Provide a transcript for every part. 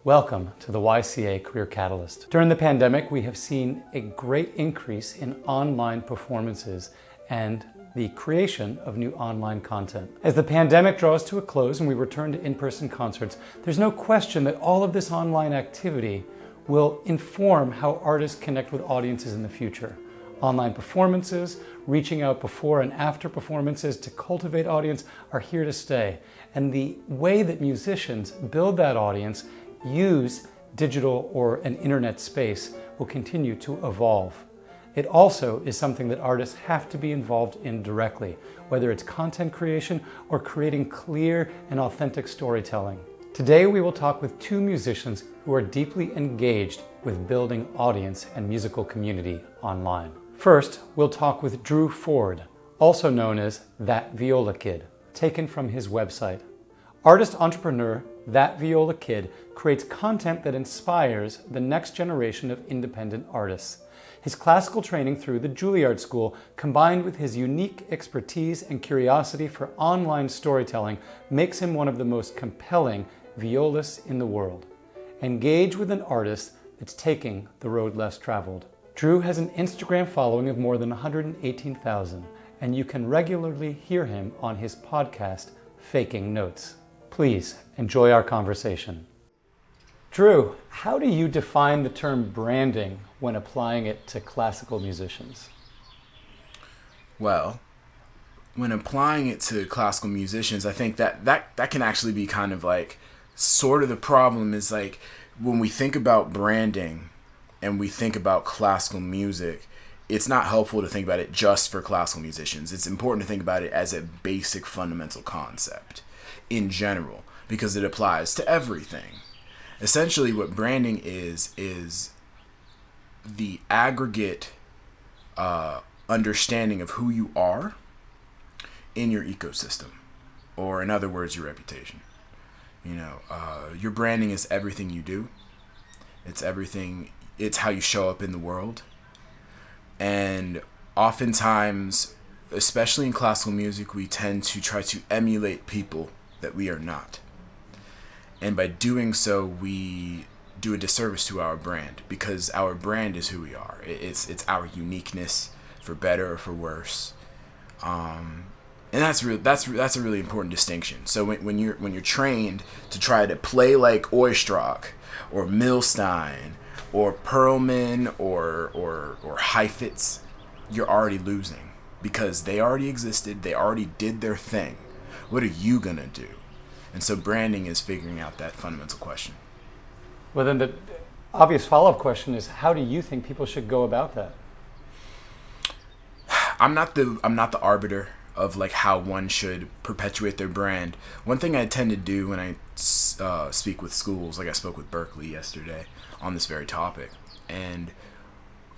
Welcome to the YCA Career Catalyst. During the pandemic, we have seen a great increase in online performances and the creation of new online content. As the pandemic draws to a close and we return to in-person concerts, there's no question that all of this online activity will inform how artists connect with audiences in the future. Online performances, reaching out before and after performances to cultivate audience are here to stay. And the way that musicians build that audience, use digital or an internet space, will continue to evolve. It also is something that artists have to be involved in directly, whether it's content creation or creating clear and authentic storytelling. Today we will talk with two musicians who are deeply engaged with building audience and musical community online. First, we'll talk with Drew Forde, also known as ThatViolaKid, taken from his website. Artist entrepreneur ThatViolaKid creates content that inspires the next generation of independent artists. His classical training through the Juilliard School, combined with his unique expertise and curiosity for online storytelling, makes him one of the most compelling violists in the world. Engage with an artist that's taking the road less traveled. Drew has an Instagram following of more than 118,000, and you can regularly hear him on his podcast, Faking Notes. Please enjoy our conversation. Drew, how do you define the term branding when applying it to classical musicians? Well, when applying it to classical musicians, I think that can actually be kind of like sort of the problem is like when we think about branding and we think about classical music, it's not helpful to think about it just for classical musicians. It's important to think about it as a basic fundamental concept in general because it applies to everything. Essentially what branding is the aggregate understanding of who you are in your ecosystem, or in other words, your reputation. Your branding is everything you do. It's how you show up in the world. And oftentimes, especially in classical music, we tend to try to emulate people that we are not. And by doing so, we do a disservice to our brand because our brand is who we are. It's our uniqueness, for better or for worse. And that's a really important distinction. So when you're trained to try to play like Oistrakh or Milstein or Perlman or Heifetz, you're already losing because they already existed. They already did their thing. What are you gonna do? And so branding is figuring out that fundamental question. Well, then the obvious follow-up question is, how do you think people should go about that? I'm not the arbiter of like how one should perpetuate their brand. One thing I tend to do when I speak with schools, like I spoke with Berkeley yesterday on this very topic, and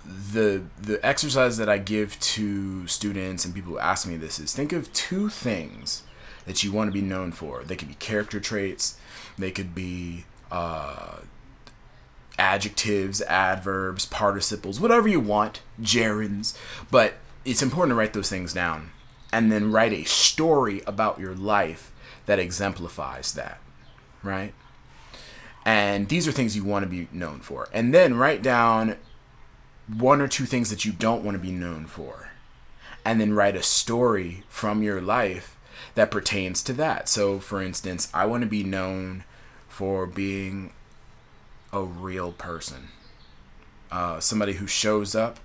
the exercise that I give to students and people who ask me this is think of two things that you want to be known for. They could be character traits, they could be adjectives, adverbs, participles, whatever you want, gerunds, but it's important to write those things down and then write a story about your life that exemplifies that, right? And these are things you want to be known for. And then write down one or two things that you don't want to be known for. And then write a story from your life that pertains to that. So, for instance, I want to be known for being a real person. Somebody who shows up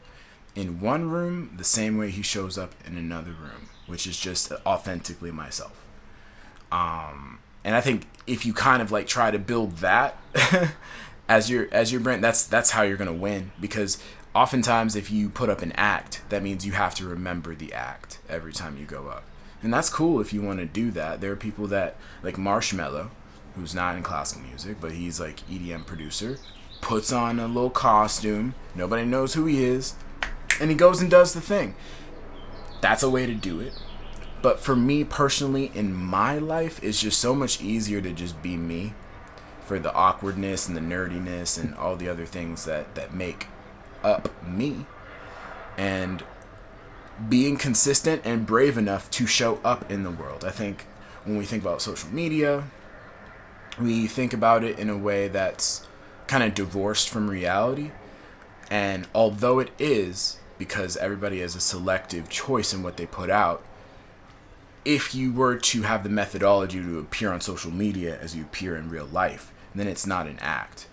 in one room the same way he shows up in another room, which is just authentically myself. And I think if you kind of like try to build that as your brand, that's how you're gonna win. Because oftentimes if you put up an act, that means you have to remember the act every time you go up. And that's cool if you want to do that. There are people that, like Marshmello, who's not in classical music, but he's like EDM producer, puts on a little costume, nobody knows who he is, and he goes and does the thing. That's a way to do it. But for me personally, in my life, it's just so much easier to just be me, for the awkwardness and the nerdiness and all the other things that make up me. And being consistent and brave enough to show up in the world. I think when we think about social media, we think about it in a way that's kind of divorced from reality. And although it is, because everybody has a selective choice in what they put out, if you were to have the methodology to appear on social media as you appear in real life, then it's not an act.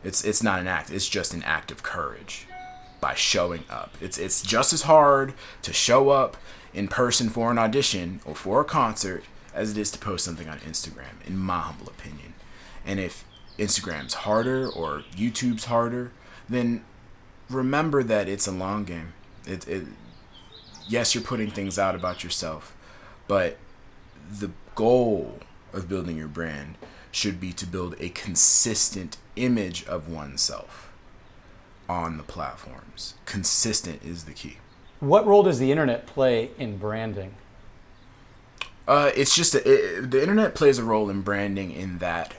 It's not an act. It's just an act of courage by showing up. It's just as hard to show up in person for an audition or for a concert as it is to post something on Instagram, in my humble opinion. And if Instagram's harder or YouTube's harder, then remember that it's a long game. Yes, you're putting things out about yourself, but the goal of building your brand should be to build a consistent image of oneself on the platforms. Consistent is the key. What role does the internet play in branding? It's just the internet plays a role in branding in that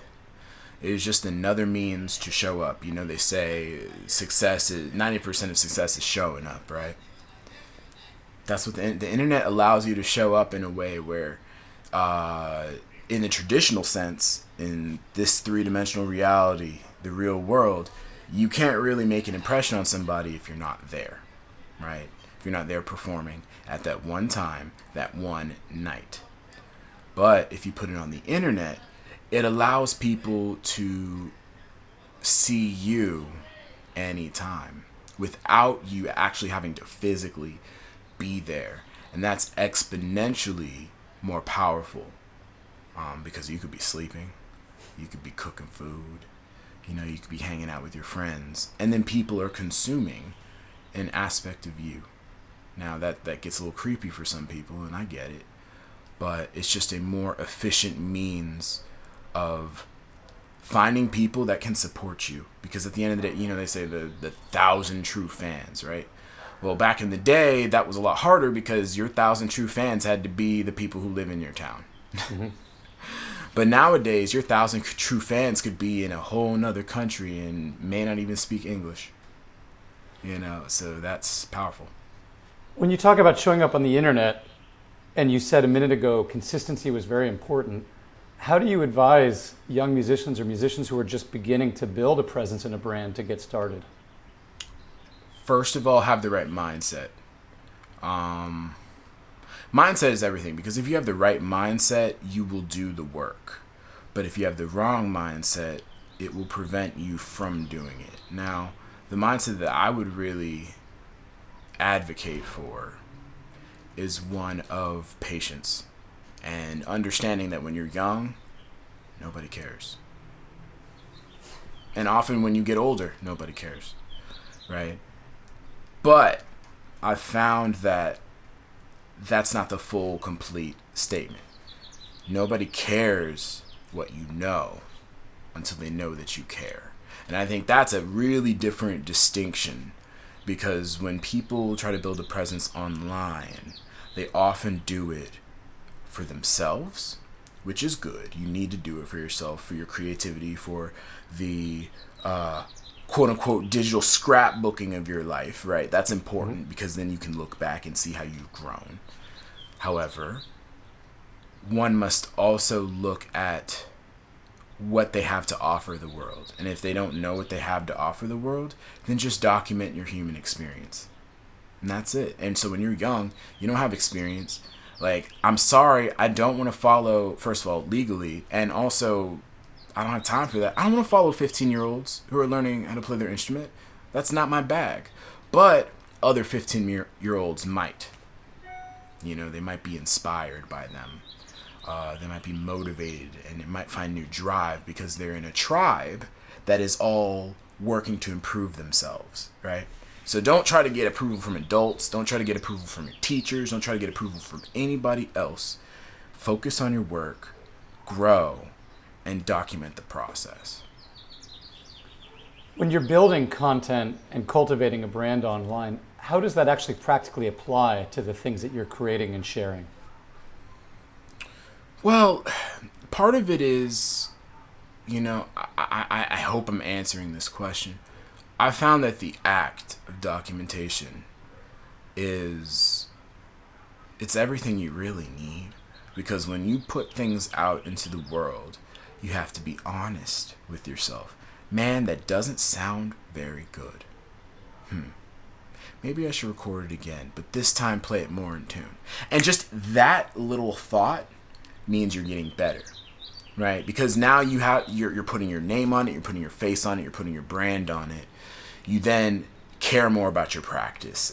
it is just another means to show up. You know, they say 90% of success is showing up, right? That's what the internet allows you to show up in a way where, in the traditional sense, in this three-dimensional reality, the real world, you can't really make an impression on somebody if you're not there, right? If you're not there performing at that one time, that one night. But if you put it on the internet, it allows people to see you anytime without you actually having to physically be there. And that's exponentially more powerful, because you could be sleeping, you could be cooking food, you know, you could be hanging out with your friends, and then people are consuming an aspect of you. Now that gets a little creepy for some people, and I get it, but it's just a more efficient means of finding people that can support you. Because at the end of the day, you know, they say the 1,000 true fans, right? Well, back in the day, that was a lot harder because your 1,000 true fans had to be the people who live in your town. Mm-hmm. But nowadays, your 1,000 true fans could be in a whole nother country and may not even speak English. You know, so that's powerful. When you talk about showing up on the internet, and you said a minute ago consistency was very important, how do you advise young musicians or musicians who are just beginning to build a presence in a brand to get started? First of all, have the right mindset. Mindset is everything, because if you have the right mindset, you will do the work. But if you have the wrong mindset, it will prevent you from doing it. Now, the mindset that I would really advocate for is one of patience and understanding that when you're young, nobody cares. And often when you get older, nobody cares, right? But I found that that's not the full, complete statement. Nobody cares what you know until they know that you care. And I think that's a really different distinction, because when people try to build a presence online, they often do it for themselves, which is good. You need to do it for yourself, for your creativity, for the quote-unquote digital scrapbooking of your life, right? That's important, because then you can look back and see how you've grown. However, one must also look at what they have to offer the world. And if they don't know what they have to offer the world, then just document your human experience. And that's it. And so when you're young, you don't have experience. Like, I'm sorry, I don't want to follow, first of all, legally, and also, I don't have time for that. I don't want to follow 15-year-olds who are learning how to play their instrument. That's not my bag. But other 15-year-olds might. You know, they might be inspired by them. They might be motivated, and they might find new drive because they're in a tribe that is all working to improve themselves, right? So don't try to get approval from adults. Don't try to get approval from your teachers. Don't try to get approval from anybody else. Focus on your work, grow, and document the process. When you're building content and cultivating a brand online, how does that actually practically apply to the things that you're creating and sharing? Well, part of it is, you know, I hope I'm answering this question. I found that the act of documentation it's everything you really need, because when you put things out into the world, You have to be honest with yourself. Man, that doesn't sound very good. Maybe I should record it again, but this time play it more in tune. And just that little thought means you're getting better, right? Because now you're putting your name on it, you're putting your face on it, you're putting your brand on it. You then care more about your practice.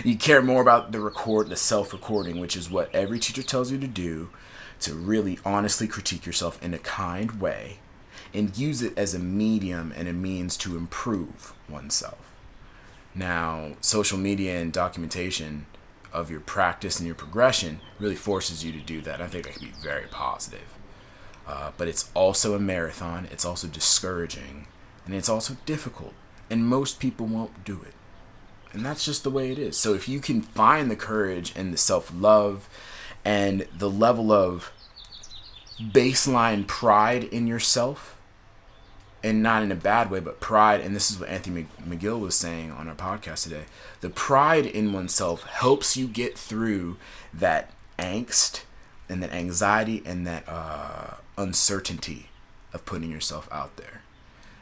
You care more about the self-recording, which is what every teacher tells you to do, to really honestly critique yourself in a kind way and use it as a medium and a means to improve oneself. Now, social media and documentation of your practice and your progression really forces you to do that. I think that can be very positive. But it's also a marathon. It's also discouraging. And it's also difficult. And most people won't do it. And that's just the way it is. So if you can find the courage and the self-love and the level of baseline pride in yourself, and not in a bad way, but pride, and this is what Anthony McGill was saying on our podcast today, the pride in oneself helps you get through that angst and that anxiety and that uncertainty of putting yourself out there.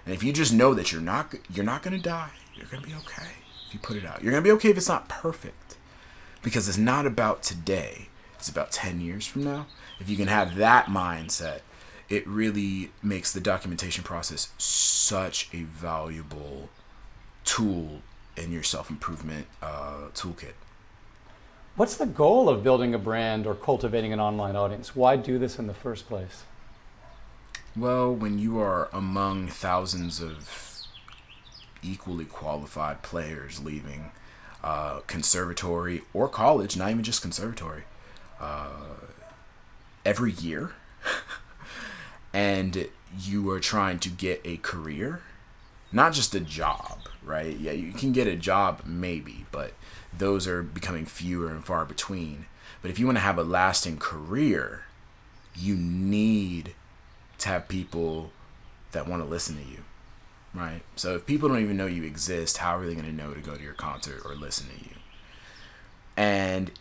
And if you just know that you're not going to die, you're going to be okay if you put it out. You're going to be okay if it's not perfect, because it's not about today. It's about 10 years from now. If you can have that mindset, it really makes the documentation process such a valuable tool in your self-improvement toolkit. What's the goal of building a brand or cultivating an online audience? Why do this in the first place? Well, when you are among thousands of equally qualified players leaving conservatory or college, not even just conservatory, every year, and you are trying to get a career, not just a job, right? Yeah, you can get a job maybe, but those are becoming fewer and far between. But if you want to have a lasting career, you need to have people that want to listen to you, right? So if people don't even know you exist, how are they going to know to go to your concert or listen to you? And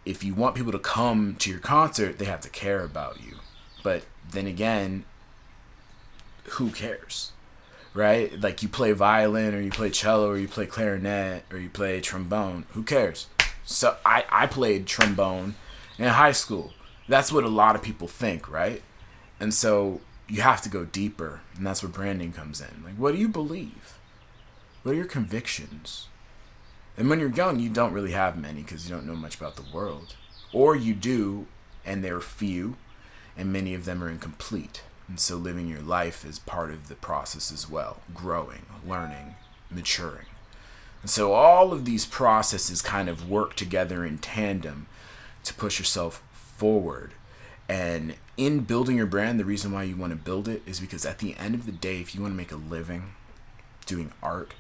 if you want people to come to your concert, they have to care about you. But then again, who cares, right? Like, you play violin or you play cello or you play clarinet or you play trombone. Who cares? So I played trombone in high school. That's what a lot of people think, right? And so you have to go deeper, and that's where branding comes in. Like, what do you believe? What are your convictions? And when you're young, you don't really have many because you don't know much about the world. Or you do, and they're few, and many of them are incomplete. And so living your life is part of the process as well. Growing, learning, maturing. And so all of these processes kind of work together in tandem to push yourself forward. And in building your brand, the reason why you want to build it is because at the end of the day, if you want to make a living doing art,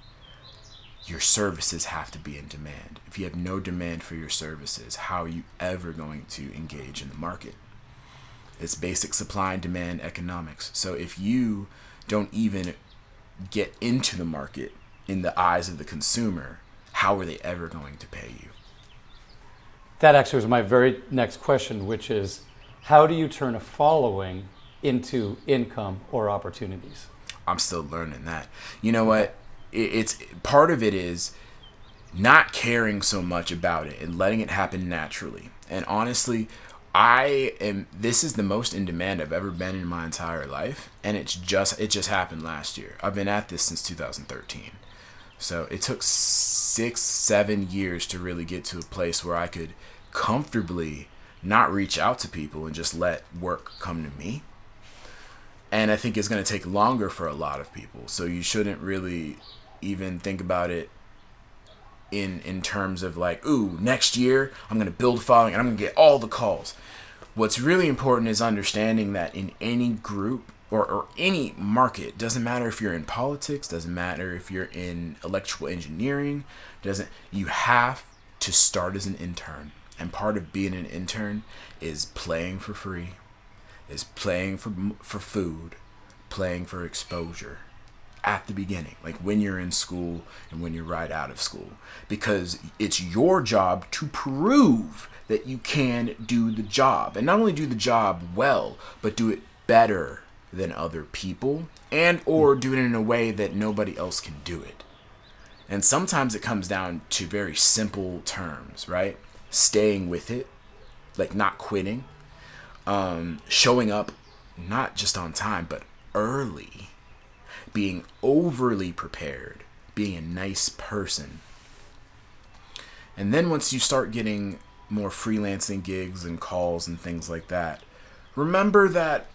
your services have to be in demand. If you have no demand for your services, how are you ever going to engage in the market? It's basic supply and demand economics. So if you don't even get into the market in the eyes of the consumer, how are they ever going to pay you? That actually was my very next question, which is, how do you turn a following into income or opportunities? I'm still learning that. You know what? It's part of it is not caring so much about it and letting it happen naturally. And honestly, this is the most in demand I've ever been in my entire life, and it just happened last year. I've been at this since 2013. So it took 6-7 years to really get to a place where I could comfortably not reach out to people and just let work come to me. And I think it's going to take longer for a lot of people. So you shouldn't really even think about it in terms of like, ooh, next year I'm going to build a following and I'm going to get all the calls. What's really important is understanding that in any group or any market, doesn't matter if you're in politics, doesn't matter if you're in electrical engineering, you have to start as an intern. And part of being an intern is playing for free, is playing for food, playing for exposure at the beginning, like when you're in school and when you're right out of school, because it's your job to prove that you can do the job, and not only do the job well, but do it better than other people, and or do it in a way that nobody else can do it. And sometimes it comes down to very simple terms, right? Staying with it, like not quitting, showing up not just on time, but early, being overly prepared, being a nice person. And then once you start getting more freelancing gigs and calls and things like that, remember that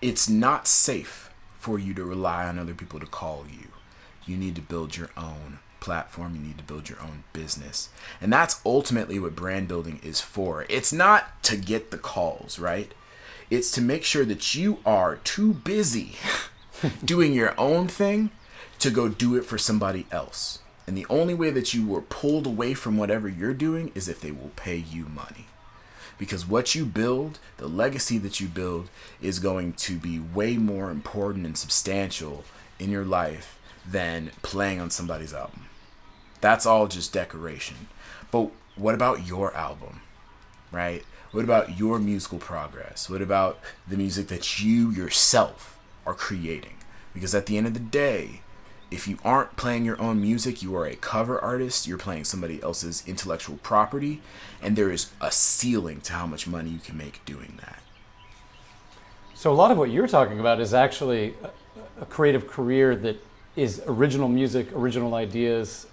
it's not safe for you to rely on other people to call you. You need to build your own platform. You need to build your own business. And that's ultimately what brand building is for. It's not to get the calls, right? It's to make sure that you are too busy doing your own thing to go do it for somebody else. And the only way that you were pulled away from whatever you're doing is if they will pay you money. Because what you build, the legacy that you build, is going to be way more important and substantial in your life than playing on somebody's album. That's all just decoration. But what about your album, right? What about your musical progress? What about the music that you yourself are creating? Because at the end of the day, if you aren't playing your own music, you are a cover artist, you're playing somebody else's intellectual property, and there is a ceiling to how much money you can make doing that. So a lot of what you're talking about is actually a creative career that is original music, original ideas,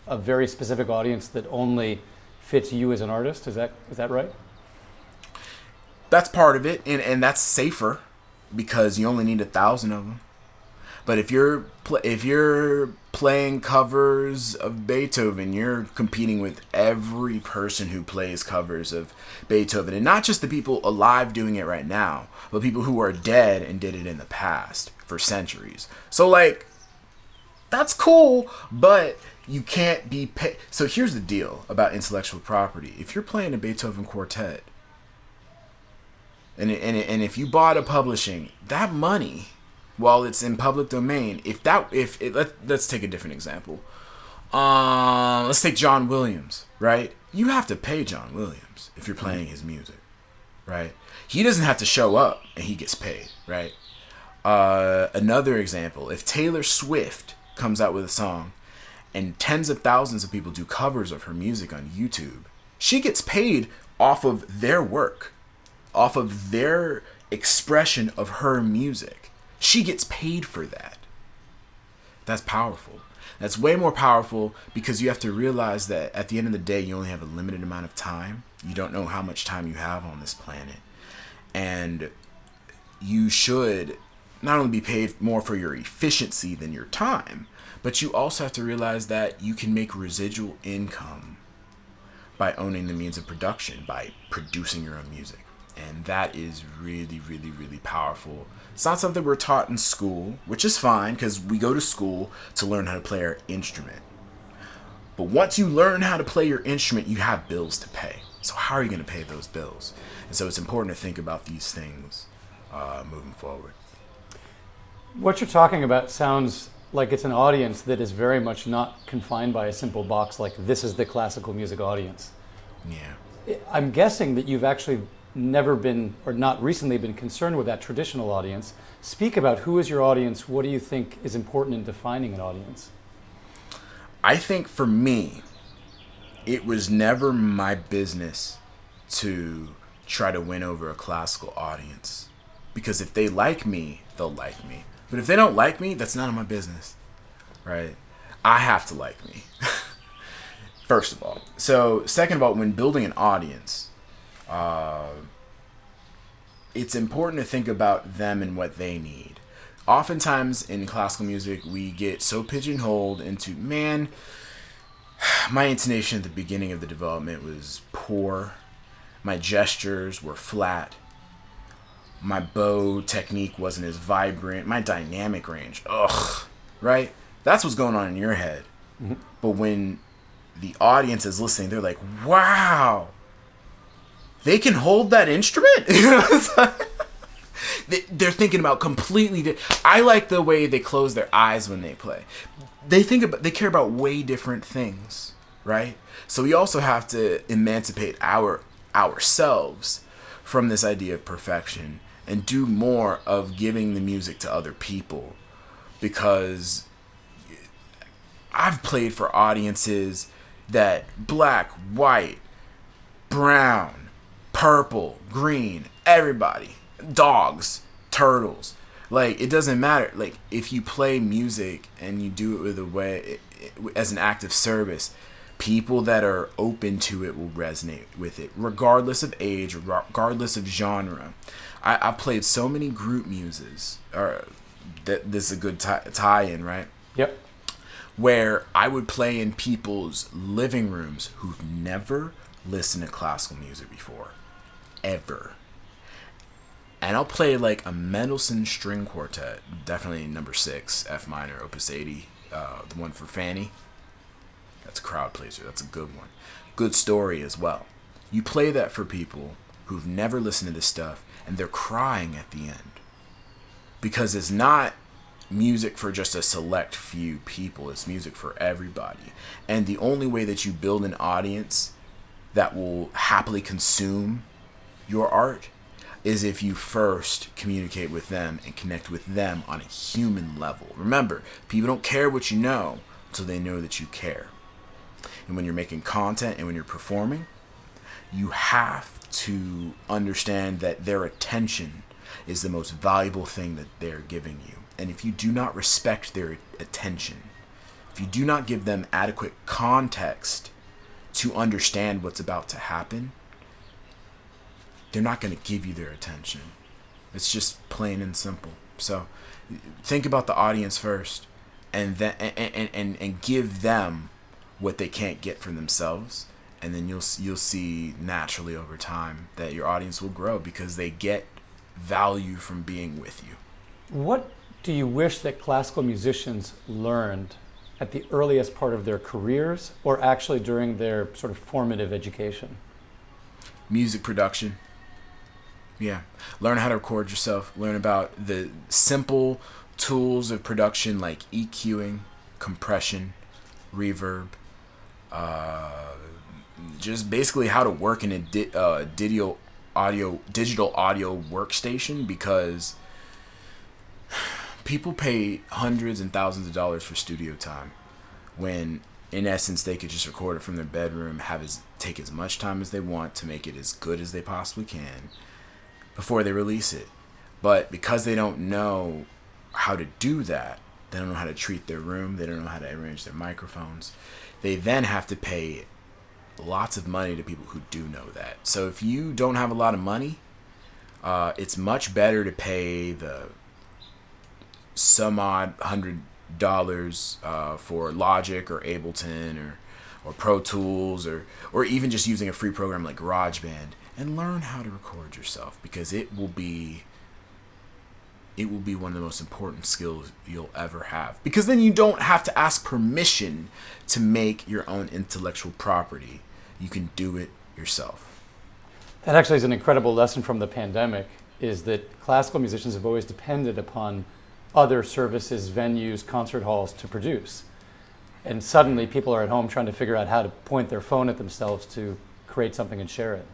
a very specific audience that only fits you as an artist. Is that right? That's part of it, and that's safer because you only need 1,000 of them. But if you're playing covers of Beethoven, you're competing with every person who plays covers of Beethoven, and not just the people alive doing it right now, but people who are dead and did it in the past for centuries. So like, that's cool, but you can't be paid. So here's the deal about intellectual property: if you're playing a Beethoven quartet, and if you bought a publishing, that money, while it's in public domain, let's take a different example. Let's take John Williams, right? You have to pay John Williams if you're playing his music, right? He doesn't have to show up and he gets paid, right? Another example, if Taylor Swift comes out with a song and tens of thousands of people do covers of her music on YouTube, she gets paid off of their work, off of their expression of her music. She gets paid for that. That's powerful. That's way more powerful because you have to realize that at the end of the day, you only have a limited amount of time. You don't know how much time you have on this planet. And you should not only be paid more for your efficiency than your time, but you also have to realize that you can make residual income by owning the means of production, by producing your own music. And that is really, really, really powerful. It's not something we're taught in school, which is fine because we go to school to learn how to play our instrument. But once you learn how to play your instrument, you have bills to pay. So how are you going to pay those bills? And so it's important to think about these things moving forward. What you're talking about sounds like it's an audience that is very much not confined by a simple box like this is the classical music audience. Yeah. I'm guessing that you've actually never been, or not recently been, concerned with that traditional audience. Speak about who is your audience. What do you think is important in defining an audience? I think for me, it was never my business to try to win over a classical audience. Because if they like me, they'll like me. But if they don't like me, that's none of my business, right? I have to like me, first of all. So second of all, when building an audience, it's important to think about them and what they need. Oftentimes in classical music, we get so pigeonholed into, man, my intonation at the beginning of the development was poor. My gestures were flat. My bow technique wasn't as vibrant. My dynamic range, right? That's what's going on in your head. Mm-hmm. But when the audience is listening, they're like, wow, they can hold that instrument? They're thinking about completely I like the way they close their eyes when they play. They care about way different things, right? So we also have to emancipate ourselves from this idea of perfection and do more of giving the music to other people, because I've played for audiences that black, white, brown, purple, green, everybody, dogs, turtles, like, it doesn't matter. Like, if you play music and you do it with a way, as an act of service, people that are open to it will resonate with it, regardless of age, regardless of genre. I played so many Groupmuses, or this is a good tie-in, right? Yep. Where I would play in people's living rooms who've never listened to classical music before, ever. And I'll play like a Mendelssohn string quartet, definitely number 6, F minor, opus 80, the one for Fanny. That's a crowd pleaser. That's a good one. Good story as well. You play that for people who've never listened to this stuff, and they're crying at the end. Because it's not music for just a select few people. It's music for everybody. And the only way that you build an audience that will happily consume your art is if you first communicate with them and connect with them on a human level. Remember, people don't care what you know until they know that you care. And when you're making content and when you're performing, you have to understand that their attention is the most valuable thing that they're giving you. And if you do not respect their attention, if you do not give them adequate context to understand what's about to happen, they're not going to give you their attention. It's just plain and simple. So think about the audience first, and then and give them what they can't get for themselves, and then you'll see naturally over time that your audience will grow because they get value from being with you. What do you wish that classical musicians learned at the earliest part of their careers, or actually during their sort of formative education? Music production. Yeah. Learn how to record yourself. Learn about the simple tools of production like EQing, compression, reverb, just basically how to work in a digital audio workstation, because people pay hundreds and thousands of dollars for studio time when in essence they could just record it from their bedroom, take as much time as they want to make it as good as they possibly can before they release it. But because they don't know how to do that, they don't know how to treat their room, they don't know how to arrange their microphones, they then have to pay lots of money to people who do know that. So if you don't have a lot of money, it's much better to pay the some odd $100 for Logic or Ableton or Pro Tools or even just using a free program like GarageBand, and learn how to record yourself, because it will be one of the most important skills you'll ever have, because then you don't have to ask permission to make your own intellectual property. You can do it yourself. That actually is an incredible lesson from the pandemic, is that classical musicians have always depended upon other services, venues, concert halls to produce. And suddenly people are at home trying to figure out how to point their phone at themselves to create something and share it.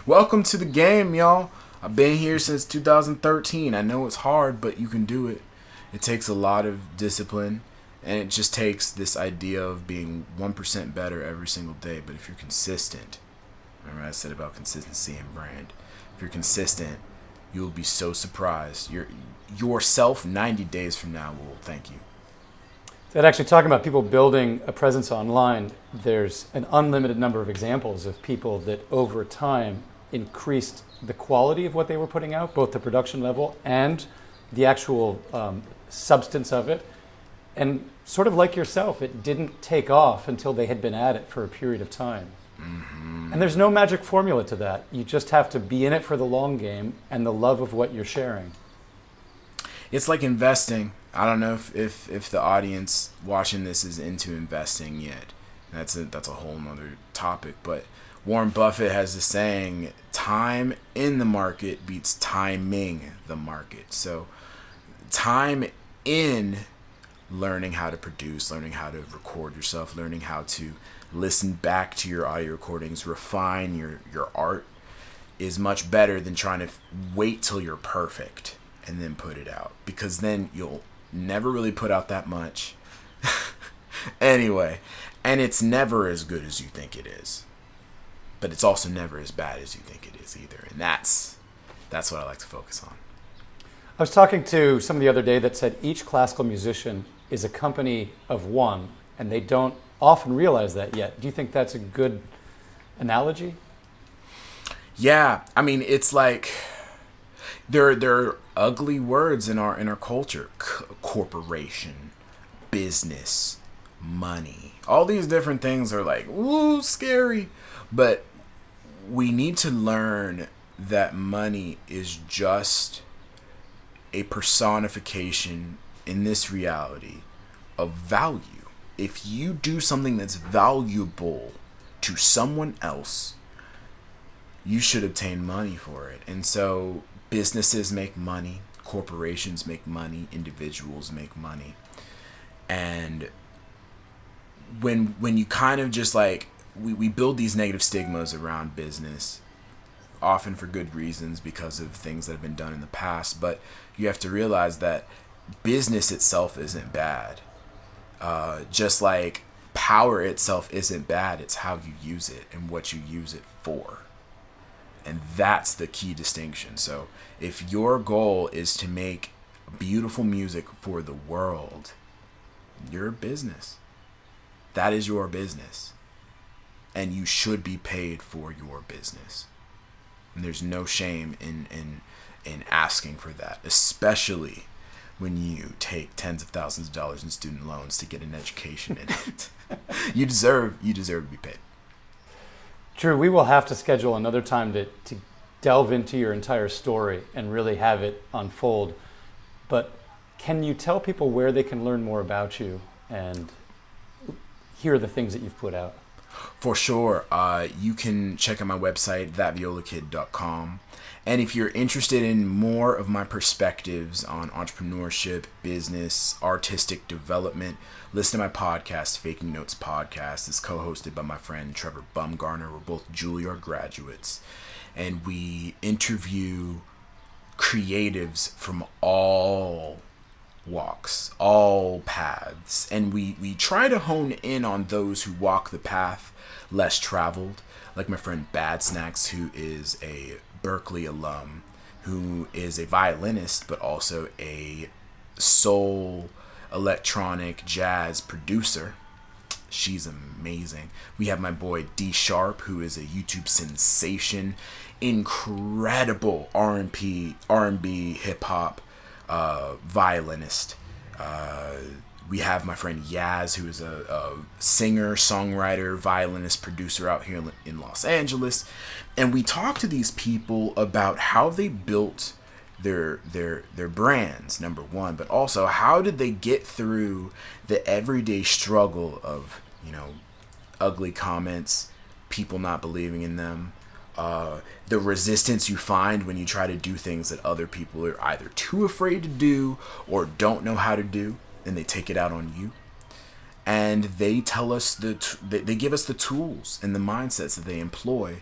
Welcome to the game, y'all. I've been here since 2013. I know it's hard, but you can do it. It takes a lot of discipline, and it just takes this idea of being 1% better every single day. But if you're consistent, remember I said about consistency and brand. If you're consistent, you'll be so surprised. Yourself 90 days from now will thank you. That actually, talking about people building a presence online, there's an unlimited number of examples of people that over time increased the quality of what they were putting out, both the production level and the actual substance of it. And sort of like yourself, it didn't take off until they had been at it for a period of time. Mm-hmm. And there's no magic formula to that. You just have to be in it for the long game and the love of what you're sharing. It's like investing. I don't know if the audience watching this is into investing yet. That's a whole nother topic. But Warren Buffett has the saying, time in the market beats timing the market. So time in learning how to produce, learning how to record yourself, learning how to listen back to your audio recordings, refine your art, is much better than trying to wait till you're perfect and then put it out, because then you'll never really put out that much. Anyway, and it's never as good as you think it is, but it's also never as bad as you think it is either. And that's what I like to focus on. I was talking to somebody the other day that said each classical musician is a company of one, and they don't often realize that yet. Do you think that's a good analogy? Yeah, I mean, it's like there are ugly words in our culture: corporation, business, money. All these different things are like, woo, scary. But we need to learn that money is just a personification in this reality of value. If you do something that's valuable to someone else, you should obtain money for it. And so businesses make money, corporations make money, individuals make money. And when you kind of just like, we build these negative stigmas around business, often for good reasons because of things that have been done in the past. But you have to realize that business itself isn't bad. Just like power itself isn't bad. It's how you use it and what you use it for. And that's the key distinction. So if your goal is to make beautiful music for the world, you're a business. That is your business. And you should be paid for your business. And there's no shame in asking for that, especially when you take tens of thousands of dollars in student loans to get an education in it. You deserve to be paid. Drew, we will have to schedule another time to delve into your entire story and really have it unfold. But can you tell people where they can learn more about you and hear the things that you've put out? For sure. You can check out my website, ThatViolaKid.com. And if you're interested in more of my perspectives on entrepreneurship, business, artistic development, listen to my podcast, Faking Notes Podcast. It's co-hosted by my friend Trevor Bumgarner. We're both Juilliard graduates. And we interview creatives from all walks, all paths. And we try to hone in on those who walk the path less traveled, like my friend Bad Snacks, who is a Berkeley alum, who is a violinist, but also a soul, electronic, jazz producer. She's amazing. We have my boy D Sharp, who is a YouTube sensation, incredible R&B, hip hop violinist. We have my friend Yaz, who is a singer, songwriter, violinist, producer out here in Los Angeles. And we talk to these people about how they built their brands, number one, but also how did they get through the everyday struggle of, ugly comments, people not believing in them, the resistance you find when you try to do things that other people are either too afraid to do or don't know how to do, and they take it out on you. And they tell us they give us the tools and the mindsets that they employ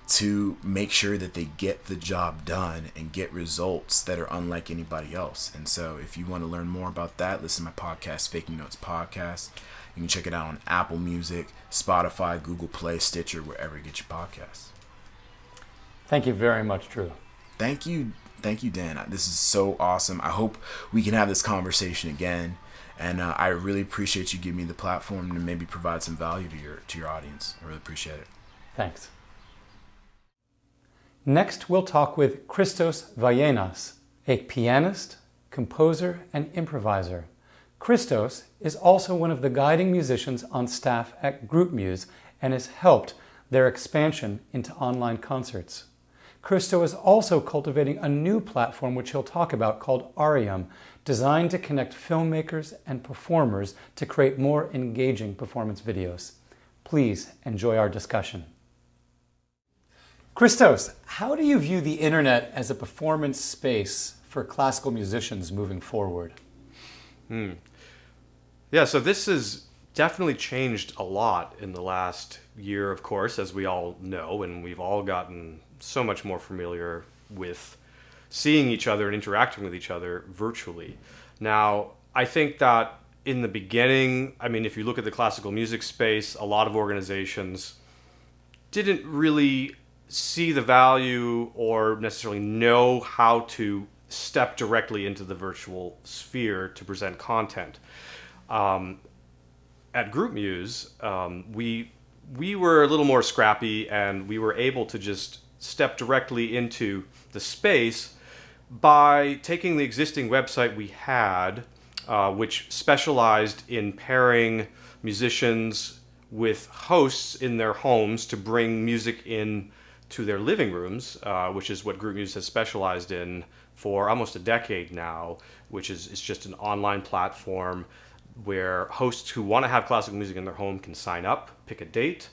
to make sure that they get the job done and get results that are unlike anybody else. And so if you want to learn more about that, listen to my podcast, Faking Notes Podcast. You can check it out on Apple Music, Spotify, Google Play, Stitcher, wherever you get your podcasts. Thank you very much, Drew. Thank you, Dan. This is so awesome. I hope we can have this conversation again. And I really appreciate you giving me the platform to maybe provide some value to your audience. I really appreciate it. Thanks. Next, we'll talk with Christos Vayenas, a pianist, composer, and improviser. Christos is also one of the guiding musicians on staff at Groupmuse and has helped their expansion into online concerts. Christo is also cultivating a new platform which he'll talk about called Arium, designed to connect filmmakers and performers to create more engaging performance videos. Please enjoy our discussion. Christos, how do you view the internet as a performance space for classical musicians moving forward? Yeah, so this has definitely changed a lot in the last year, of course, as we all know, and we've all gotten so much more familiar with seeing each other and interacting with each other virtually. Now, I think that in the beginning, I mean, if you look at the classical music space, a lot of organizations didn't really see the value or necessarily know how to step directly into the virtual sphere to present content. At Groupmuse, we were a little more scrappy, and we were able to just step directly into the space by taking the existing website we had, which specialized in pairing musicians with hosts in their homes to bring music in to their living rooms, which is what Groupmuse has specialized in for almost a decade now, which is just an online platform where hosts who want to have classical music in their home can sign up, pick a date,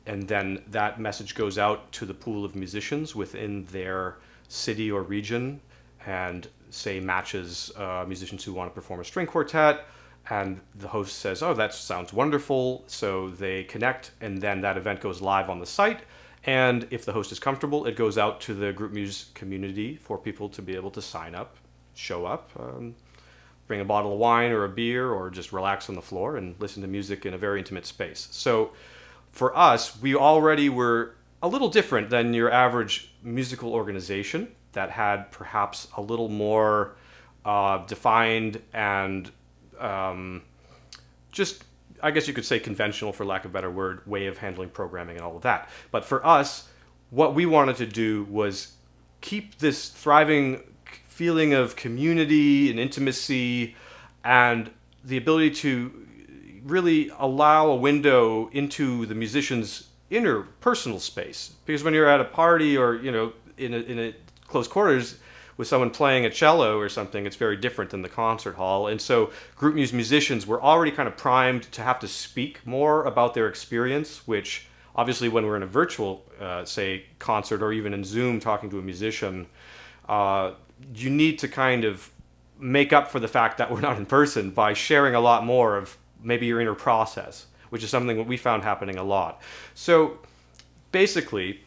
and then that message goes out to the pool of musicians within their city or region, and say matches musicians who want to perform a string quartet, and the host says, oh, that sounds wonderful, so they connect, and then that event goes live on the site. And if the host is comfortable, it goes out to the Groupmuse community for people to be able to sign up, show up, bring a bottle of wine or a beer, or just relax on the floor and listen to music in a very intimate space. So for us, we already were a little different than your average musical organization that had perhaps a little more defined and just, I guess you could say, conventional, for lack of a better word, way of handling programming and all of that. But for us, what we wanted to do was keep this thriving feeling of community and intimacy and the ability to really allow a window into the musician's inner personal space. Because when you're at a party or, you know, in a close quarters with someone playing a cello or something, it's very different than the concert hall. And so Groupmuse musicians were already kind of primed to have to speak more about their experience, which obviously when we're in a virtual, say, concert or even in Zoom talking to a musician, you need to kind of make up for the fact that we're not in person by sharing a lot more of maybe your inner process, which is something that we found happening a lot. So basically,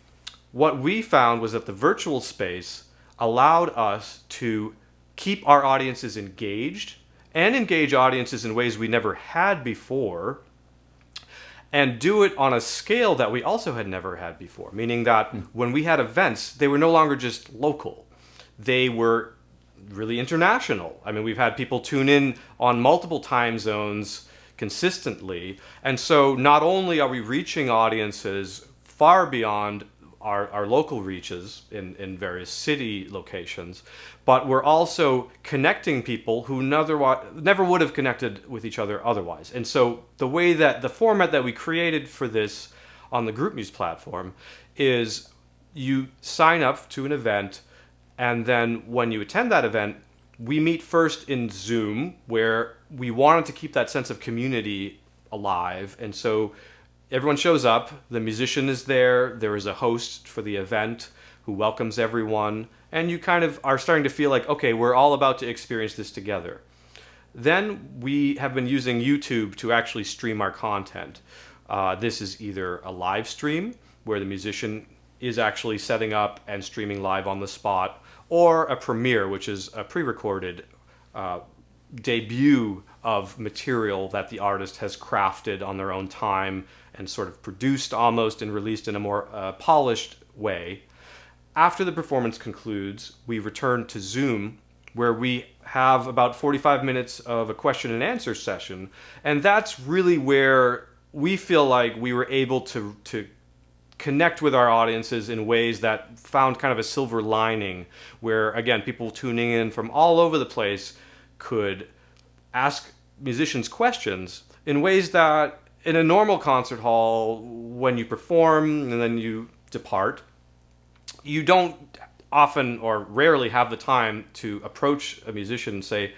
what we found was that the virtual space allowed us to keep our audiences engaged and engage audiences in ways we never had before, and do it on a scale that we also had never had before, meaning that when we had events, they were no longer just local. They were really international. I mean, we've had people tune in on multiple time zones consistently, and so not only are we reaching audiences far beyond our local reaches in various city locations, but we're also connecting people who never would have connected with each other otherwise. And so the format that we created for this on the Groupmuse platform is you sign up to an event, and then when you attend that event, we meet first in Zoom, where we wanted to keep that sense of community alive. And so everyone shows up, the musician is there is a host for the event who welcomes everyone, and you kind of are starting to feel like, okay, we're all about to experience this together. Then we have been using YouTube to actually stream our content. This is either a live stream, where the musician is actually setting up and streaming live on the spot, or a premiere, which is a pre-recorded debut of material that the artist has crafted on their own time and sort of produced almost and released in a more polished way. After the performance concludes, we return to Zoom, where we have about 45 minutes of a question and answer session. And that's really where we feel like we were able to connect with our audiences in ways that found kind of a silver lining, where, again, people tuning in from all over the place could ask musicians questions in ways that in a normal concert hall, when you perform and then you depart, you don't often or rarely have the time to approach a musician and say,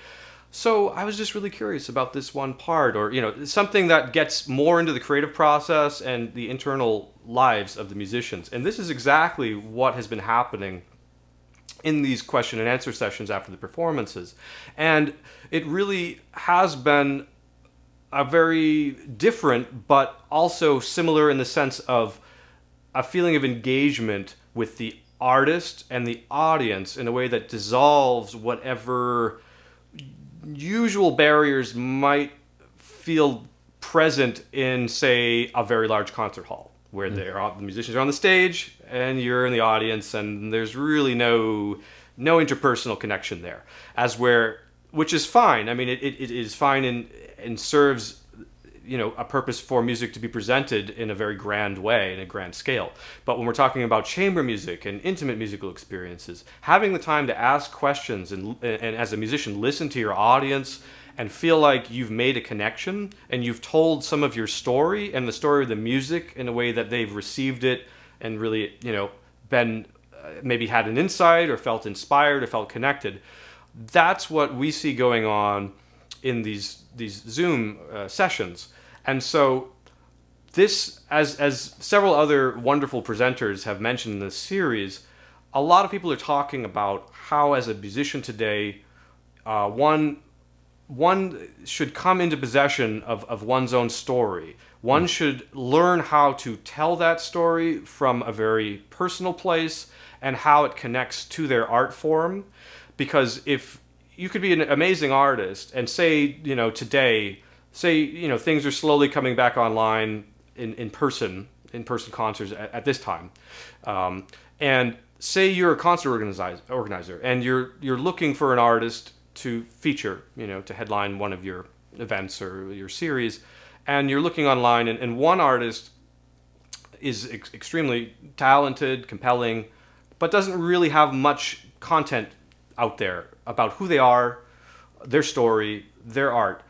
so I was just really curious about this one part, or, you know, something that gets more into the creative process and the internal lives of the musicians. And this is exactly what has been happening in these question and answer sessions after the performances. And it really has been a very different, but also similar in the sense of a feeling of engagement with the artist and the audience in a way that dissolves whatever usual barriers might feel present in, say, a very large concert hall, where the musicians are on the stage and you're in the audience, and there's really no interpersonal connection there. Which is fine. I mean, it is fine and serves, a purpose for music to be presented in a very grand way, in a grand scale. But when we're talking about chamber music and intimate musical experiences, having the time to ask questions and as a musician listen to your audience and feel like you've made a connection and you've told some of your story and the story of the music in a way that they've received it and really, been maybe had an insight or felt inspired or felt connected. That's what we see going on in these Zoom sessions. And so this, as several other wonderful presenters have mentioned in this series, a lot of people are talking about how, as a musician today, one should come into possession of one's own story. One should learn how to tell that story from a very personal place and how it connects to their art form. Because if you could be an amazing artist and say, today, things are slowly coming back online in person concerts at this time, and say you're a concert organizer and you're looking for an artist to feature, to headline one of your events or your series, and you're looking online and one artist is extremely talented, compelling, but doesn't really have much content out there about who they are, their story, their art.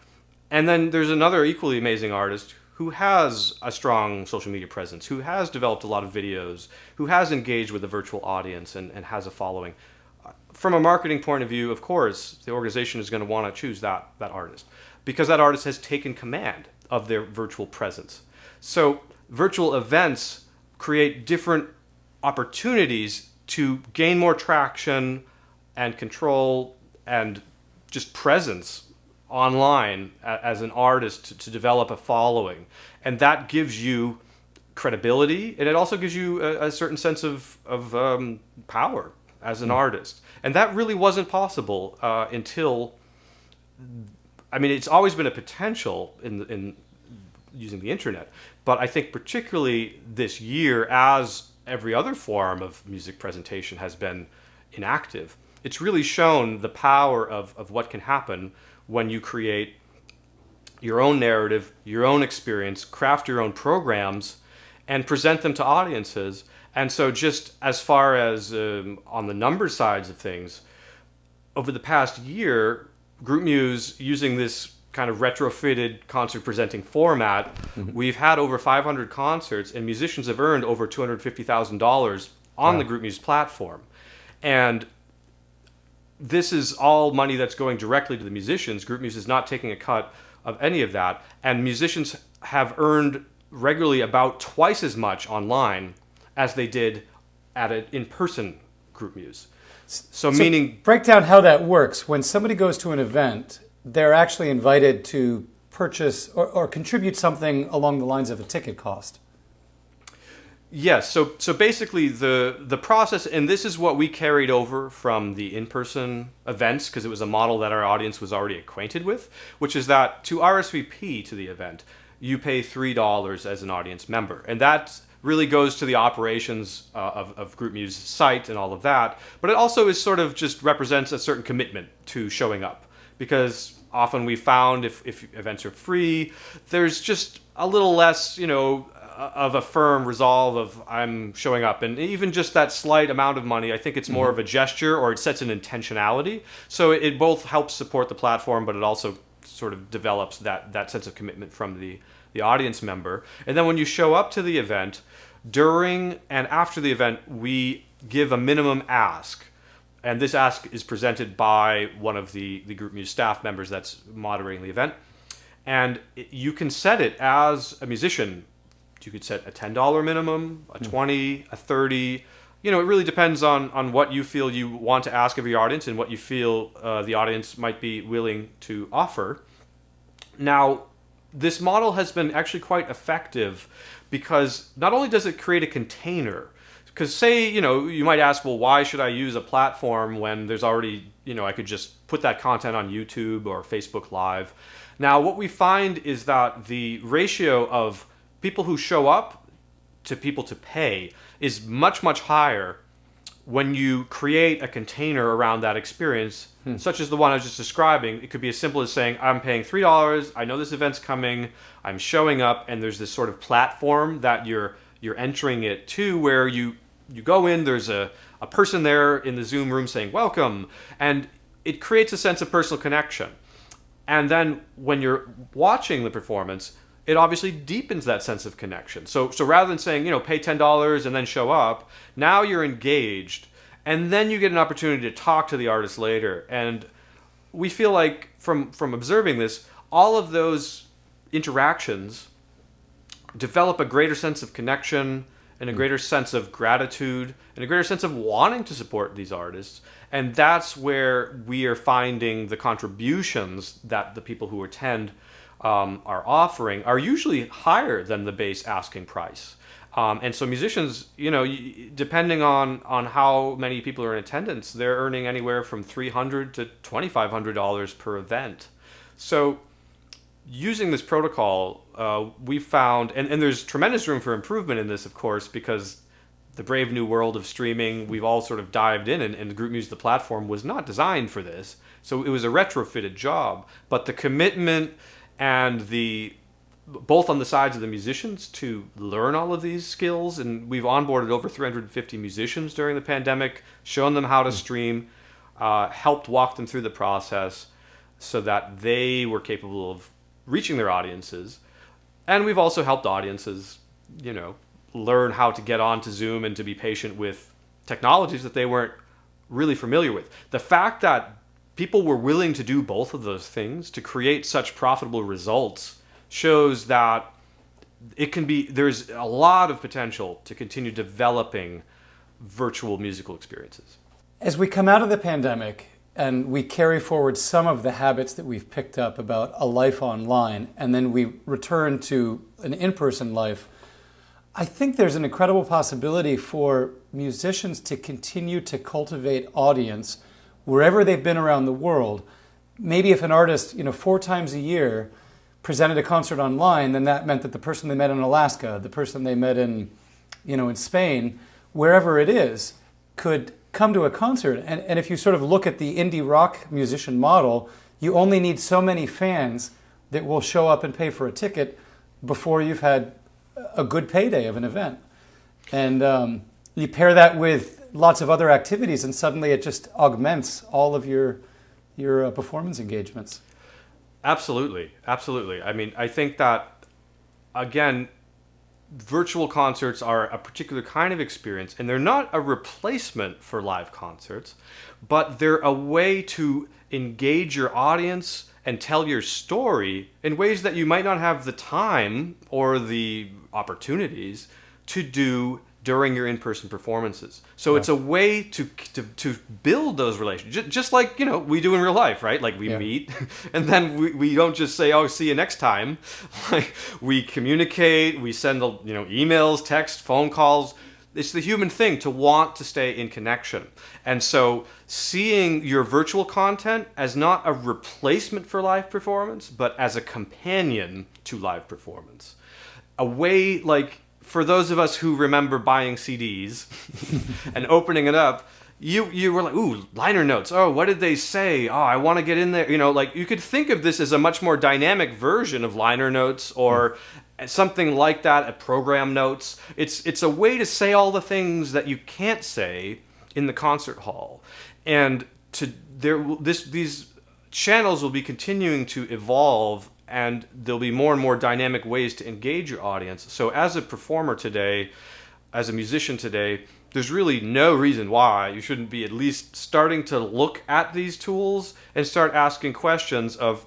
And then there's another equally amazing artist who has a strong social media presence, who has developed a lot of videos, who has engaged with a virtual audience and has a following. From a marketing point of view, of course, the organization is going to want to choose that artist because that artist has taken command of their virtual presence. So virtual events create different opportunities to gain more traction and control and just presence online as an artist to develop a following. And that gives you credibility, and it also gives you a certain sense of power as an artist. And that really wasn't possible until, it's always been a potential in using the internet, but I think particularly this year, as every other form of music presentation has been inactive, it's really shown the power of what can happen when you create your own narrative, your own experience, craft your own programs, and present them to audiences. And so just as far as on the number sides of things, over the past year, Groupmuse, using this kind of retrofitted concert presenting format, we've had over 500 concerts, and musicians have earned over $250,000 on the Groupmuse platform. And this is all money that's going directly to the musicians. Groupmuse is not taking a cut of any of that. And musicians have earned regularly about twice as much online as they did at an in-person Groupmuse. So meaning... break down how that works. When somebody goes to an event, they're actually invited to purchase or contribute something along the lines of a ticket cost. Yes, so basically the process, and this is what we carried over from the in-person events, because it was a model that our audience was already acquainted with, which is that to RSVP to the event, you pay $3 as an audience member. And that really goes to the operations of Groupmuse's site and all of that, but it also is sort of just represents a certain commitment to showing up, because often we found if events are free, there's just a little less, of a firm resolve of I'm showing up. And even just that slight amount of money, I think it's more of a gesture, or it sets an intentionality. So it both helps support the platform, but it also sort of develops that sense of commitment from the audience member. And then when you show up to the event, during and after the event, we give a minimum ask. And this ask is presented by one of the Groupmuse staff members that's moderating the event. And you can set it as a musician. You could set a $10 minimum, a $20, a $30. It really depends on what you feel you want to ask of your audience and what you feel the audience might be willing to offer. Now, this model has been actually quite effective because not only does it create a container, Because say, you might ask, well, why should I use a platform when there's already, I could just put that content on YouTube or Facebook Live. Now, what we find is that the ratio of people who show up to people to pay is much, much higher when you create a container around that experience, such as the one I was just describing. It could be as simple as saying, I'm paying $3, I know this event's coming, I'm showing up, and there's this sort of platform that you're entering it to, where you go in, there's a person there in the Zoom room saying, welcome, and it creates a sense of personal connection. And then when you're watching the performance, it obviously deepens that sense of connection. So rather than saying, pay $10 and then show up, now you're engaged, and then you get an opportunity to talk to the artist later. And we feel like from observing this, all of those interactions develop a greater sense of connection and a greater sense of gratitude and a greater sense of wanting to support these artists. And that's where we are finding the contributions that the people who attend are offering are usually higher than the base asking price. And so musicians, depending on how many people are in attendance, they're earning anywhere from $300 to $2,500 per event. So using this protocol, we found, and there's tremendous room for improvement in this, of course, because the brave new world of streaming, we've all sort of dived in, and Groupmuse, the platform, was not designed for this. So it was a retrofitted job. But the commitment and both on the sides of the musicians to learn all of these skills, and we've onboarded over 350 musicians during the pandemic, shown them how to stream, helped walk them through the process so that they were capable of reaching their audiences. And we've also helped audiences, learn how to get onto Zoom and to be patient with technologies that they weren't really familiar with. The fact that people were willing to do both of those things to create such profitable results shows that there's a lot of potential to continue developing virtual musical experiences. As we come out of the pandemic and we carry forward some of the habits that we've picked up about a life online, and then we return to an in-person life, I think there's an incredible possibility for musicians to continue to cultivate audience wherever they've been around the world. Maybe if an artist, 4 times a year presented a concert online, then that meant that the person they met in Alaska, the person they met in Spain, wherever it is, could come to a concert. And if you sort of look at the indie rock musician model, you only need so many fans that will show up and pay for a ticket before you've had a good payday of an event. And you pair that with lots of other activities, and suddenly it just augments all of your performance engagements. Absolutely. I mean, I think that, again, virtual concerts are a particular kind of experience, and they're not a replacement for live concerts, but they're a way to engage your audience and tell your story in ways that you might not have the time or the opportunities to do during your in-person performances. So it's a way to build those relationships, just like we do in real life, right? Like we meet, and then we don't just say, "Oh, see you next time." Like we communicate, we send emails, text, phone calls. It's the human thing to want to stay in connection, and so seeing your virtual content as not a replacement for live performance, but as a companion to live performance, a way like. For those of us who remember buying CDs and opening it up, you were like, ooh, liner notes. Oh, what did they say? Oh, I want to get in there. Like you could think of this as a much more dynamic version of liner notes or something like that, a program notes. It's a way to say all the things that you can't say in the concert hall. And these channels will be continuing to evolve, and there'll be more and more dynamic ways to engage your audience. So as a performer today, as a musician today, there's really no reason why you shouldn't be at least starting to look at these tools and start asking questions of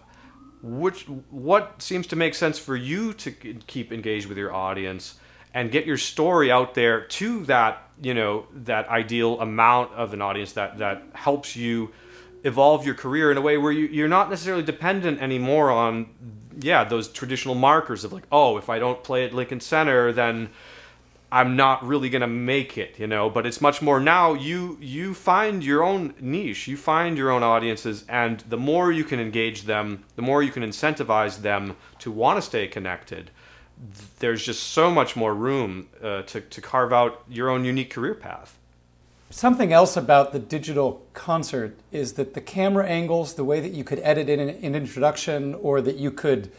what seems to make sense for you to keep engaged with your audience and get your story out there to that, that ideal amount of an audience that helps you evolve your career in a way where you're not necessarily dependent anymore on those traditional markers of like, oh, if I don't play at Lincoln Center, then I'm not really going to make it, you know, but it's much more now you find your own niche, you find your own audiences, and the more you can engage them, the more you can incentivize them to want to stay connected. There's just so much more room to carve out your own unique career path. Something else about the digital concert is that the camera angles, the way that you could edit in an introduction, or that you could,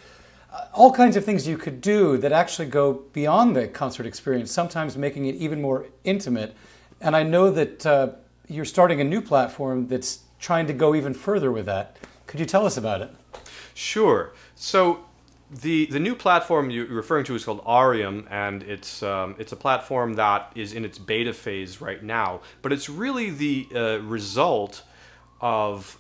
all kinds of things you could do that actually go beyond the concert experience, sometimes making it even more intimate. And I know that you're starting a new platform that's trying to go even further with that. Could you tell us about it? Sure. So the new platform you're referring to is called Arium, and it's a platform that is in its beta phase right now. But it's really the result of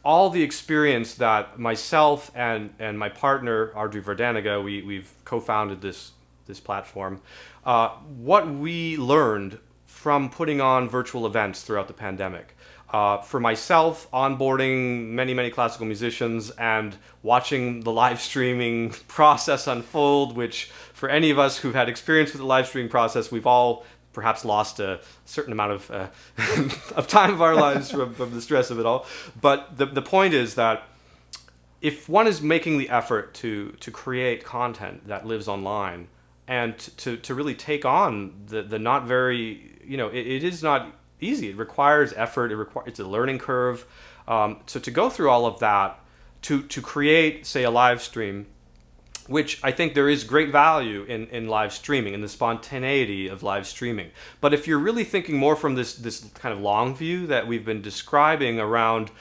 all the experience that myself and my partner Audrey Verdaniga, we've co-founded this platform. What we learned from putting on virtual events throughout the pandemic. For myself, onboarding many classical musicians and watching the live streaming process unfold, which for any of us who've had experience with the live streaming process, we've all perhaps lost a certain amount of of time of our lives from the stress of it all. But the point is that if one is making the effort to create content that lives online and to really take on the not very, you know, it is not easy. It requires effort. It's a learning curve. So to go through all of that, to create, say, a live stream, which I think there is great value in live streaming, in the spontaneity of live streaming. But if you're really thinking more from this kind of long view that we've been describing around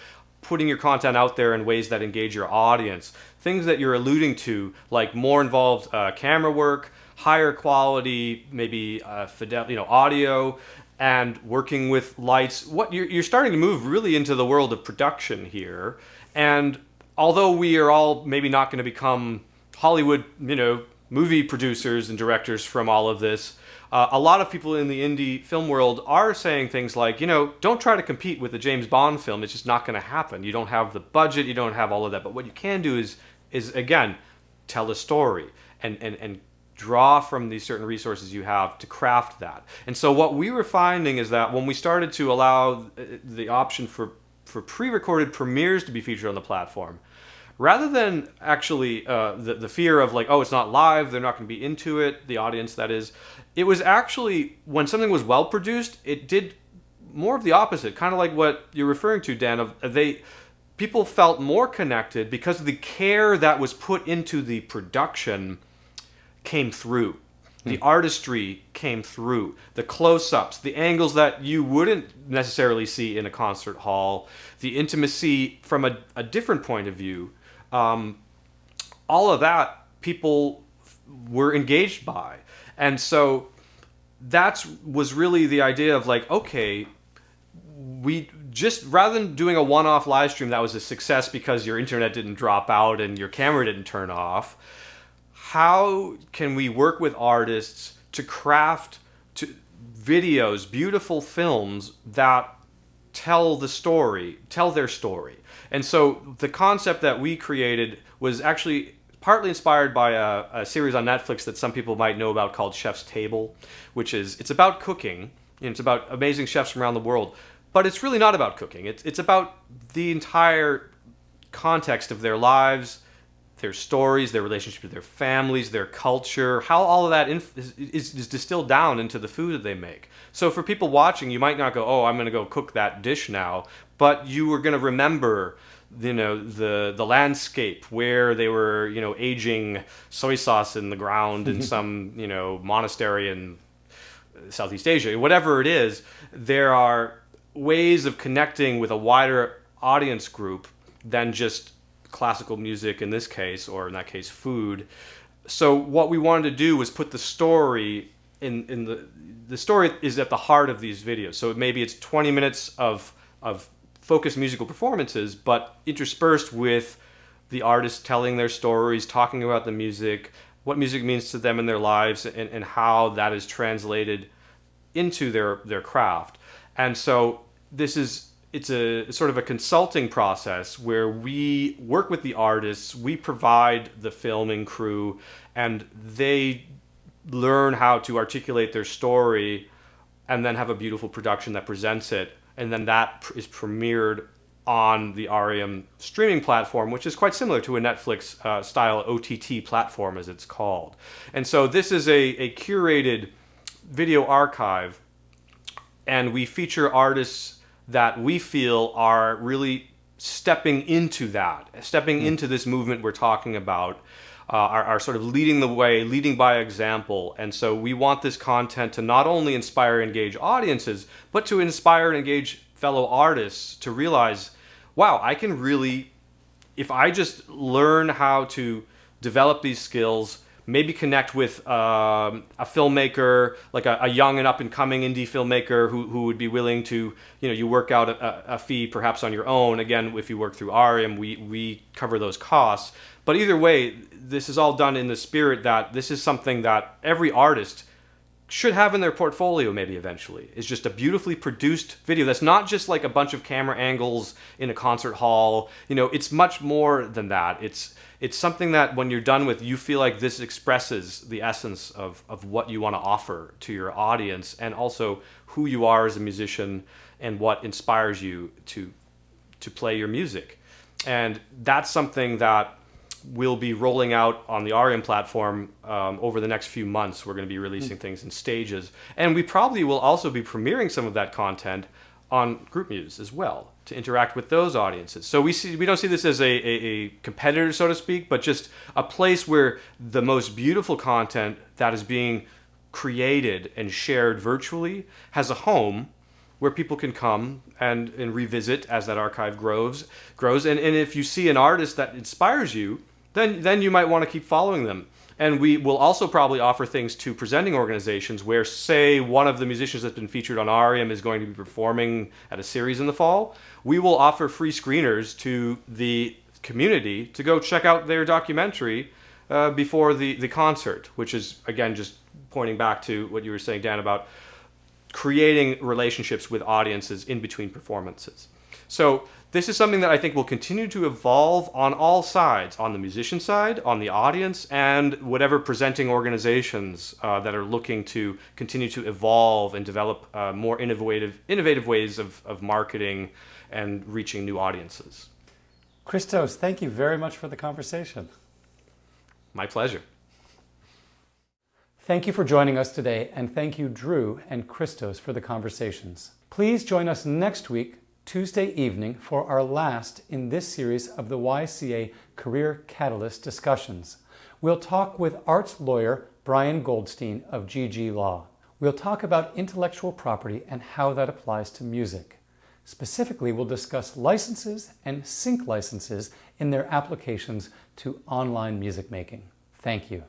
putting your content out there in ways that engage your audience, things that you're alluding to, like more involved camera work, higher quality, maybe audio, and working with lights, what you're starting to move really into the world of production here. And although we are all maybe not going to become Hollywood, movie producers and directors from all of this, a lot of people in the indie film world are saying things like, don't try to compete with the James Bond film. It's just not going to happen. You don't have the budget. You don't have all of that. But what you can do is again, tell a story and draw from these certain resources you have to craft that. And so what we were finding is that when we started to allow the option for pre-recorded premieres to be featured on the platform, rather than actually the fear of like, oh, it's not live, they're not going to be into it, the audience that is, it was actually, when something was well produced, it did more of the opposite, kind of like what you're referring to, Dan, people felt more connected because the care that was put into the production came through. The artistry came through. The close-ups, the angles that you wouldn't necessarily see in a concert hall, the intimacy from a different point of view, all of that people were engaged by. And so that was really the idea of like, okay, we just, rather than doing a one-off live stream that was a success because your internet didn't drop out and your camera didn't turn off, how can we work with artists to craft videos, beautiful films that tell their story? And so the concept that we created was actually partly inspired by a series on Netflix that some people might know about called Chef's Table, it's about cooking, and it's about amazing chefs from around the world. But it's really not about cooking. It's about the entire context of their lives, their stories, their relationship with their families, their culture, how all of that is distilled down into the food that they make. So for people watching, you might not go, oh, I'm going to go cook that dish now, but you are going to remember, the landscape where they were, aging soy sauce in the ground in some, monastery in Southeast Asia. Whatever it is, there are ways of connecting with a wider audience group than just classical music in this case, or in that case, food. So what we wanted to do was put the story in the story is at the heart of these videos. So maybe it's 20 minutes of focused musical performances, but interspersed with the artists telling their stories, talking about the music, what music means to them in their lives, and how that is translated into their craft. And so it's a sort of a consulting process where we work with the artists, we provide the filming crew, and they learn how to articulate their story and then have a beautiful production that presents it. And then that is premiered on the REM streaming platform, which is quite similar to a Netflix style OTT platform, as it's called. And so this is a curated video archive, and we feature artists that we feel are really stepping into this movement we're talking about, are sort of leading the way, leading by example. And so we want this content to not only inspire and engage audiences, but to inspire and engage fellow artists to realize, wow, I can really, if I just learn how to develop these skills, maybe connect with a filmmaker, like a young and up and coming indie filmmaker who would be willing to, you work out a fee perhaps on your own. Again, if you work through REM, we cover those costs. But either way, this is all done in the spirit that this is something that every artist should have in their portfolio maybe eventually. It's just a beautifully produced video that's not just like a bunch of camera angles in a concert hall. It's much more than that. It's something that when you're done with, you feel like this expresses the essence of what you want to offer to your audience, and also who you are as a musician and what inspires you to play your music. And that's something that we'll be rolling out on the REM platform over the next few months. We're going to be releasing things in stages. And we probably will also be premiering some of that content on Groupmuse as well, to interact with those audiences. So we don't see this as a competitor, so to speak, but just a place where the most beautiful content that is being created and shared virtually has a home where people can come and revisit as that archive grows. And if you see an artist that inspires you, then you might want to keep following them. And we will also probably offer things to presenting organizations where, say, one of the musicians that's been featured on REM is going to be performing at a series in the fall. We will offer free screeners to the community to go check out their documentary before the concert, which is, again, just pointing back to what you were saying, Dan, about creating relationships with audiences in between performances. So this is something that I think will continue to evolve on all sides, on the musician side, on the audience, and whatever presenting organizations that are looking to continue to evolve and develop more innovative ways of marketing and reaching new audiences. Christos, thank you very much for the conversation. My pleasure. Thank you for joining us today, and thank you, Drew and Christos, for the conversations. Please join us next week, Tuesday evening, for our last in this series of the YCA Career Catalyst discussions. We'll talk with arts lawyer Brian Goldstein of GG Law. We'll talk about intellectual property and how that applies to music. Specifically, we'll discuss licenses and sync licenses in their applications to online music making. Thank you.